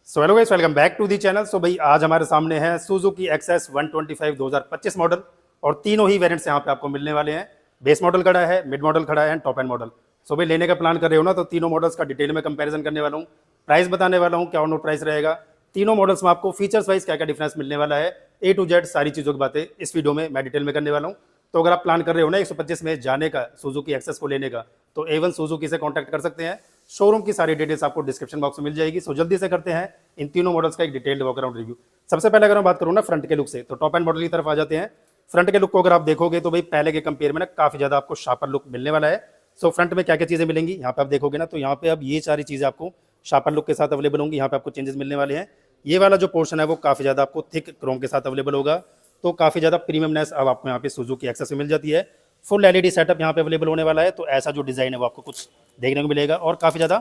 So hello guys, welcome back to the channel. So भाई आज हमारे सामने है सुजुकी एक्सेस 125 2025 मॉडल और तीनों ही वेरिएंट्स यहाँ पे आपको मिलने वाले हैं। बेस मॉडल खड़ा है, मिड मॉडल खड़ा है एंड टॉप एंड मॉडल। सो भाई लेने का प्लान कर रहे हो ना, तो तीनों मॉडल्स का डिटेल में कंपैरिजन करने वाला हूँ, प्राइस बताने वाला हूँ, क्या ऑन रोड प्राइस रहेगा, तीनों मॉडल्स में आपको फीचर्स वाइज क्या क्या डिफरेंस मिलने वाला है, ए टू जेड सारी चीज़ों की बातें इस वीडियो में मैं डिटेल में करने वाला हूँ। तो अगर आप प्लान कर रहे हो ना 125 में जाने का, सुजुकी एक्सेस को लेने का, तो A1 सुजुकी से कॉन्टैक्ट कर सकते हैं। शोरूम की सारी डिटेल्स आपको डिस्क्रिप्शन बॉक्स में मिल जाएगी। सो जल्दी से करते हैं इन तीनों मॉडल्स का एक डिटेल्ड वॉक अराउंड रिव्यू। सबसे पहले अगर मैं बात करूँ ना फ्रंट के लुक से, तो टॉप एंड मॉडल की तरफ आ जाते हैं। फ्रंट के लुक को अगर आप देखोगे तो भाई पहले के कंपेयर में ना काफी ज्यादा आपको शार्पर लुक मिलने वाला है। सो फ्रंट में क्या क्या चीजें मिलेंगी यहाँ पे आप देखोगे ना, तो यहाँ पे अब ये सारी चीजें आपको शार्पर लुक के साथ अवेलेबल होंगी। यहाँ पे आपको चेंजेस मिलने वाले हैं। ये वाला जो पोर्शन है वो काफी ज्यादा आपको थिक क्रोम के साथ अवेलेबल होगा, तो काफी ज्यादा प्रीमियमनेस अब आपको यहाँ पे सुजुकी एक्सेस में मिल जाती है। फुल एलईडी सेटअप यहाँ पे अवेलेबल होने वाला है, तो ऐसा जो डिजाइन है वो आपको कुछ देखने को मिलेगा और काफी ज्यादा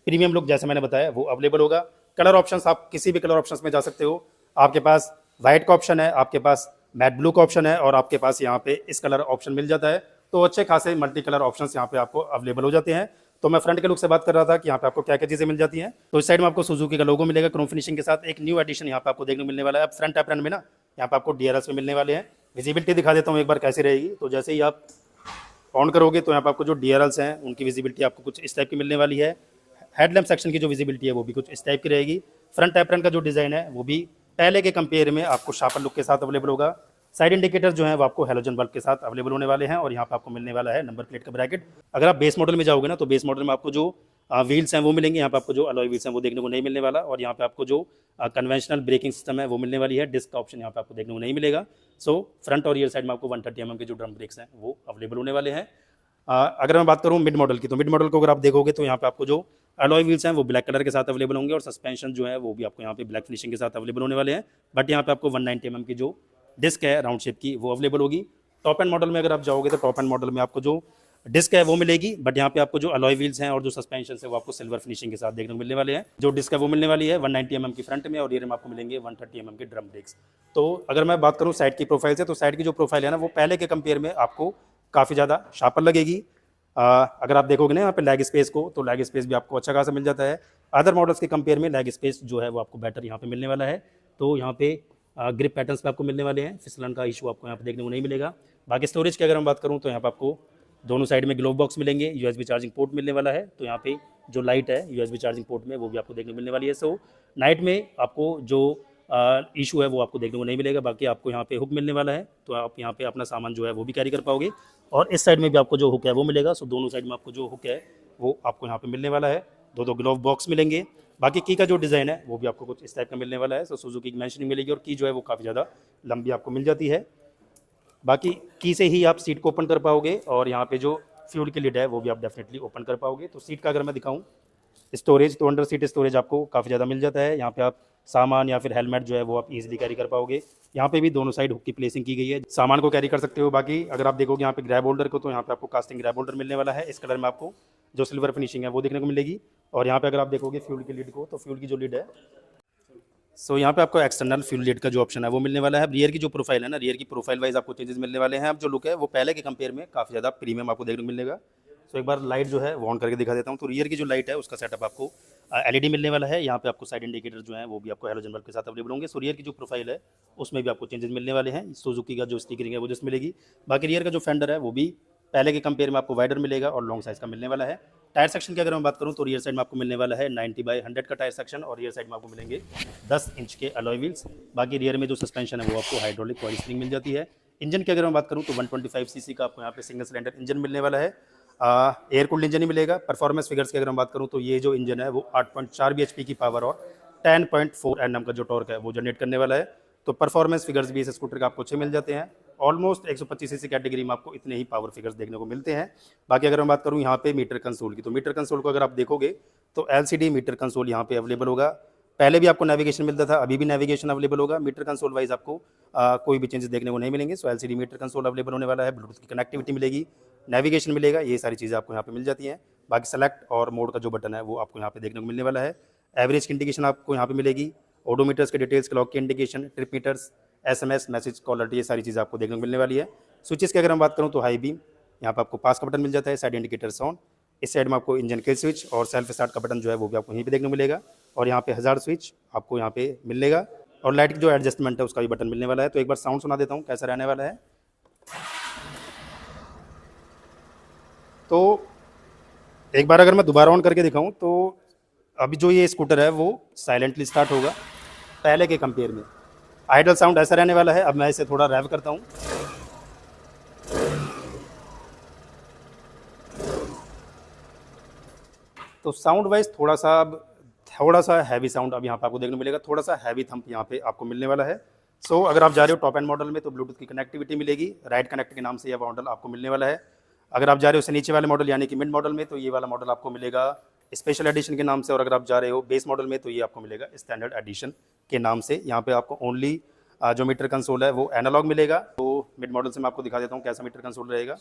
प्रीमियम लुक जैसे मैंने बताया वो अवेलेबल होगा। कलर ऑप्शंस आप किसी भी कलर ऑप्शंस में जा सकते हो। आपके पास व्हाइट का ऑप्शन है, आपके पास मैट ब्लू का ऑप्शन है और आपके पास यहाँ पे इस कलर ऑप्शन मिल जाता है। तो अच्छे खासे मल्टी कलर ऑप्शंस यहाँ पे आपको अवेलेबल हो जाते हैं। तो मैं फ्रंट के लुक से बात कर रहा था कि यहाँ पे आपको क्या क्या चीजें मिल जाती हैं। तो इस साइड में आपको सुजुकी का लोगो मिलेगा क्रोम फिनिशिंग के साथ। एक न्यू एडिशन यहाँ पे आपको देखने को मिलने वाला है। अब फ्रंट एप्रन में ना यहाँ पे आपको डीआरएल्स में मिलने वाले हैं। विजिबिलिटी दिखा देता हूँ एक बार कैसी रहेगी। तो जैसे ही आप ऑन करोगे तो यहाँ पे आपको जो डीआरएल्स हैं उनकी विजिबिलिटी आपको कुछ इस टाइप की मिलने वाली है। हेडलैम्प सेक्शन की जो विजिबिलिटी है वो भी कुछ इस टाइप की रहेगी। फ्रंट एप्रन का जो डिज़ाइन है वो भी पहले के कंपेयर में आपको शार्पर लुक के साथ अवेलेबल होगा। साइड इंडिकेटर जो है वो आपको हेलोजन बल्ब के साथ अवेलेबल होने वाले हैं और यहाँ पे आपको मिलने वाला है नंबर प्लेट का ब्रैकेट। अगर आप बेस मॉडल में जाओगे ना, तो बेस मॉडल में आपको जो व्हील्स हैं वो मिलेंगे। यहाँ पे आपको जो अलॉय व्हील्स हैं वो देखने को नहीं मिलने वाला और यहाँ पे आपको जो कन्वेंशनल ब्रेकिंग सिस्टम है वो मिलने वाली है। डिस्क का ऑप्शन यहाँ पे आपको देखने को नहीं मिलेगा। सो फ्रंट और रियर साइड में आपको 130 mm के जो ड्रम ब्रेक्स हैं वो अवेलेबल होने वाले हैं। अगर मैं बात करूँ मिड मॉडल की, तो मिड मॉडल को अगर आप देखोगे तो यहाँ पे आपको जो अलॉय व्हील्स हैं वो ब्लैक कलर के साथ अवेलेबल होंगे और सस्पेंशन जो है वो भी आपको यहाँ पे ब्लैक फिनिशिंग के साथ अवेलेबल होने वाले हैं। बट यहाँ पे आपको 190 mm की जो डिस्क है राउंड शेप की वो अवेलेबल होगी। टॉप एंड मॉडल में अगर आप जाओगे तो टॉप एंड मॉडल में आपको जो डिस्क है वो मिलेगी, बट यहाँ पे आपको जो अलॉय व्हील्स हैं और जो सस्पेंशन है वो आपको सिल्वर फिनिशिंग के साथ देखने को मिलने वाले हैं। जो डिस्क है वो मिलने वाली है 190 mm की फ्रंट में और रियर में आपको मिलेंगे 130 mm के ड्रम ब्रेक्स। तो अगर मैं बात करूँ साइड की प्रोफाइल से, तो साइड की जो प्रोफाइल है ना वो पहले के कंपेयर में आपको काफ़ी ज़्यादा शार्पर लगेगी। अगर आप देखोगे ना यहाँ पे लैग स्पेस को, तो लैग स्पेस भी आपको अच्छा खासा मिल जाता है। अदर मॉडल्स के कंपेयर में लैग स्पेस जो है वो आपको बेटर यहाँ पे मिलने वाला है। तो यहाँ पे ग्रिप पैटर्न्स पे आपको मिलने वाले हैं, फिसलन का इशू आपको यहाँ पे देखने को नहीं मिलेगा। बाकी स्टोरेज की अगर हम बात करूँ तो यहाँ पे आपको दोनों साइड में ग्लोव बॉक्स मिलेंगे, यूएसबी चार्जिंग पोर्ट मिलने वाला है। तो यहाँ पे जो लाइट है यूएसबी चार्जिंग पोर्ट में वो भी आपको देखने को मिलने वाली है। सो नाइट में आपको जो इशू है वो आपको देखने को नहीं मिलेगा। बाकी आपको यहाँ पे हुक मिलने वाला है, तो आप यहाँ पे अपना सामान जो है वो भी कैरी कर पाओगे और इस साइड में भी आपको जो हुक है वो मिलेगा। सो दोनों साइड में आपको जो हुक है वो आपको यहाँ पे मिलने वाला है। दो ग्लोव बॉक्स मिलेंगे। बाकी की का जो डिज़ाइन है वो भी आपको कुछ इस टाइप का मिलने वाला है। सो सुजुकी की मेंशनिंग मिलेगी और की जो है वो काफ़ी ज़्यादा लंबी आपको मिल जाती है। बाकी की से ही आप सीट को ओपन कर पाओगे और यहाँ पे जो फ्यूल की लिड है वो भी आप डेफिनेटली ओपन कर पाओगे। तो सीट का अगर मैं दिखाऊँ स्टोरेज, तो अंडर सीट स्टोरेज आपको काफ़ी ज़्यादा मिल जाता है। यहाँ पे आप सामान या फिर हेलमेट जो है वो आप इजीली कैरी कर पाओगे। यहाँ पे भी दोनों साइड हुक की प्लेसिंग की गई है, सामान को कैरी कर सकते हो। बाकी अगर आप देखोगे यहाँ पे ग्रैब होल्डर को, तो यहाँ पे आपको कास्टिंग ग्रैब होल्डर मिलने वाला है। इस कलर में आपको जो सिल्वर फिनिशिंग है वो देखने को मिलेगी। और यहाँ पे अगर आप देखोगे फ्यूल की लिड को, तो फ्यूल की जो लिड है, सो यहाँ पे आपको एक्सटर्नल फ्यूल लिड का जो ऑप्शन है वो मिलने वाला है। रियर की जो प्रोफाइल है ना, रियर की प्रोफाइल वाइज आपको चेंजेस मिलने वाले हैं। अब जो लुक है वो पहले के कंपेयर में काफ़ी ज़्यादा प्रीमियम आपको देखने को मिलेगा। सो एक बार लाइट जो है वो ऑन करके दिखा देता हूँ। तो रियर की जो लाइट है उसका सेटअप आपको एलईडी मिलने वाला है। यहाँ पे आपको साइड इंडिकेटर जो है वो भी आपको हेलोजन बल्ब के साथ अवेलेबल होंगे। सो रियर की जो प्रोफाइल है उसमें भी आपको चेंजेस मिलने वाले हैं। सुजुकी का जो स्टिकरिंग है वो जिस मिलेगी। बाकी रियर का जो फेंडर है वो भी पहले के कंपेयर में आपको वाइडर मिलेगा और लॉन्ग साइज का मिलने वाला है। टायर सेक्शन की अगर मैं बात करूँ तो रियर साइड में आपको मिलने वाला है 90/100 का टायर सेक्शन और रियर साइड में आपको मिलेंगे 10 इंच के अलॉय व्हील्स। बाकी रियर में जो सस्पेंशन है वो आपको हाइड्रोलिक कॉइल स्प्रिंग मिल जाती है। इंजन की अगर मैं बात करूँ तो 125 सीसी का आपको यहाँ पे सिंगल सिलेंडर इंजन मिलने वाला है। एयर कूल्ड इंजन ही मिलेगा। परफॉर्मेंस फिगर्स की अगर हम बात करूँ तो ये जो इंजन है वो 8.4 bhp की पावर और 10.4 Nm का जो टॉर्क है वो जनरेट करने वाला है। तो परफॉर्मेंस फिगर्स भी इस स्कूटर का आपको अच्छे मिल जाते हैं। ऑलमोस्ट 125 सीसी कैटेगरी में आपको इतने ही पावर फिगर्स देखने को मिलते हैं। बाकी अगर मैं बात करूँ यहाँ पे मीटर कंसोल की, तो मीटर कंसोल को अगर आप देखोगे तो LCD मीटर कंसोल यहाँ पे अवेलेबल होगा। पहले भी आपको नेविगेशन मिलता था, अभी भी नेविगेशन अवेलेबल होगा। मीटर कंसोल वाइज आपको कोई भी चेंजेस देखने को नहीं मिलेंगे। सो LCD मीटर कंसोल अवेलेबल होने वाला है। ब्लूटूथ की कनेक्टिविटी मिलेगी, नेविगेशन मिलेगा, ये सारी चीज़ें आपको यहाँ पे मिल जाती हैं। बाकी सेलेक्ट और मोड का जो बटन है वो आपको यहाँ पे देखने को मिलने वाला है। एवरेज की इंडिकेशन आपको यहाँ पे मिलेगी, ओडोमीटर्स के डिटेल्स, क्लॉक की indication, trip meters, SMS message caller, ये सारी चीज़ें आपको देखने को मिलने वाली है। स्विचेस की अगर हम बात करूँ तो हाई बीम, यहाँ पे आपको पास का बटन मिल जाता है, साइड इंडिकेटर ऑन। इस साइड में आपको इंजन किल स्विच और सेल्फ स्टार्ट का बटन जो है वो भी आपको यहीं पे देखने को मिलेगा। और यहाँ पे हज़ार्ड स्विच आपको यहाँ पे मिलेगा, और लाइट की जो एडजस्टमेंट है उसका भी बटन मिलने वाला है। तो एक बार साउंड सुना देता हूँ कैसा रहने वाला है। तो एक बार अगर मैं दोबारा ऑन करके दिखाऊं तो अभी जो ये स्कूटर है वो साइलेंटली स्टार्ट होगा पहले के कंपेयर में। आइडल साउंड ऐसा रहने वाला है। अब मैं इसे थोड़ा रैव करता हूँ। तो साउंड वाइज थोड़ा सा हैवी साउंड अब यहाँ पे आपको देखने को मिलेगा, थोड़ा सा हैवी थंप यहाँ पे आपको मिलने वाला है। सो अगर आप जा रहे हो टॉप एंड मॉडल में तो ब्लूटूथ की कनेक्टिविटी मिलेगी, राइट कनेक्ट के नाम से यह मॉडल आपको मिलने वाला है। अगर आप जा रहे हो उससे नीचे वाले मॉडल यानी कि मिड मॉडल में तो ये वाला मॉडल आपको मिलेगा स्पेशल एडिशन के नाम से, और अगर आप जा रहे हो बेस मॉडल में तो ये आपको मिलेगा स्टैंडर्ड एडिशन के नाम से। यहाँ पे आपको ओनली जो मीटर कंसोल है वो एनालॉग मिलेगा। तो मिड मॉडल से मैं आपको दिखा देता हूँ कैसा मीटर कंसोल रहेगा।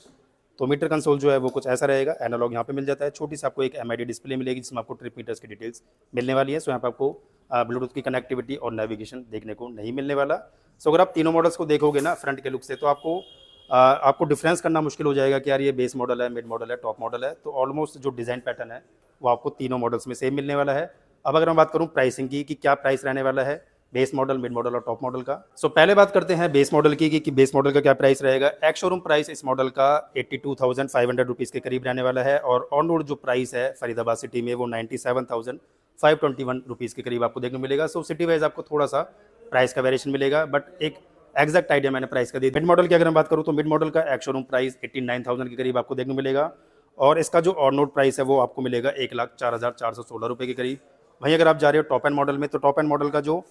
तो मीटर कंसोल जो है वो कुछ ऐसा रहेगा, एनालॉग यहाँ पे मिल जाता है। छोटी सी आपको एक MID डिस्प्ले मिलेगी जिसमें आपको ट्रिप मीटर्स की डिटेल्स मिलने वाली है। सो यहाँ पे आपको ब्लूटूथ की कनेक्टिविटी और नेविगेशन देखने को नहीं मिलने वाला। सो अगर आप तीनों मॉडल्स को देखोगे ना फ्रंट के लुक से तो आपको डिफरेंस करना मुश्किल हो जाएगा कि यार ये बेस मॉडल है, मिड मॉडल है, टॉप मॉडल है। तो ऑलमोस्ट जो डिज़ाइन पैटर्न है वो आपको तीनों मॉडल्स में सेम मिलने वाला है। अब अगर मैं बात करूँ प्राइसिंग की कि क्या प्राइस रहने वाला है बेस मॉडल, मिड मॉडल और टॉप मॉडल का। सो पहले बात करते हैं बेस मॉडल की कि बेस मॉडल का क्या प्राइस रहेगा। एक्स शोरूम प्राइस इस मॉडल का 82,500 रुपीज़ के करीब रहने वाला है, और ऑन रोड जो प्राइस है फरीदाबाद सिटी में वो 97,521 रुपीज़ के करीब आपको देखने को मिलेगा। सो सिटी वाइज आपको थोड़ा सा प्राइस का वेरिएशन मिलेगा, बट एक एग्जैक्ट आइडिया मैंने प्राइस का दी। मिड मॉडल की अगर मैं बात करूँ तो मिड मॉडल का एक्स शोरूम प्राइस 89,000 के करीब आपको देखने को मिलेगा, और इसका जो ऑन रोड प्राइस है वो आपको मिलेगा 1,04,416 रुपये के करीब। वहीं अगर आप जा रहे हो टॉप एंड मॉडल में तो टॉप एंड मॉडल का जो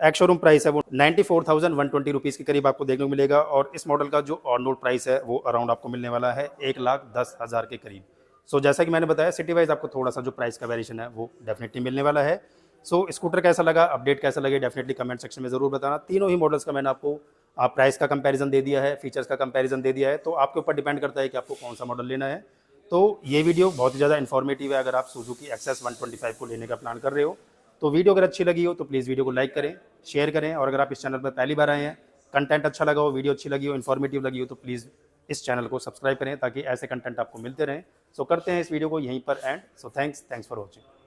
एक्स शोरूम प्राइस है वो 94,120 रुपीज़ के करीब आपको देखने को मिलेगा, और इस मॉडल का जो ऑन रोड प्राइस है वो अराउंड आपको मिलने वाला है 1,10,000 के करीब। सो जैसा कि मैंने बताया सिटी वाइज आपको थोड़ा सा जो प्राइस का वेरिएशन है वो डेफिनेटली मिलने वाला है। सो स्कूटर कैसा लगा, अपडेट कैसा लगे, डेफिनेटली कमेंट सेक्शन में ज़रूर बताना। तीनों ही मॉडल्स का मैंने आपको प्राइस का कंपैरिजन दे दिया है, फीचर्स का कंपैरिजन दे दिया है। तो आपके ऊपर डिपेंड करता है कि आपको कौन सा मॉडल लेना है। तो ये वीडियो बहुत ही ज़्यादा इन्फॉर्मेटिव है अगर आप सुजुकी एक्सेस 125 को लेने का प्लान कर रहे हो। तो वीडियो अगर अच्छी लगी हो तो प्लीज़ वीडियो को लाइक करें, शेयर करें, और अगर आप इस चैनल पर पहली बार आए हैं, कंटेंट अच्छा लगा हो, वीडियो अच्छी लगी हो, इन्फॉर्मेटिव लगी हो तो प्लीज़ इस चैनल को सब्सक्राइब करें ताकि ऐसे कंटेंट आपको मिलते रहें। सो करते हैं इस वीडियो को यहीं पर and. So thanks for watching.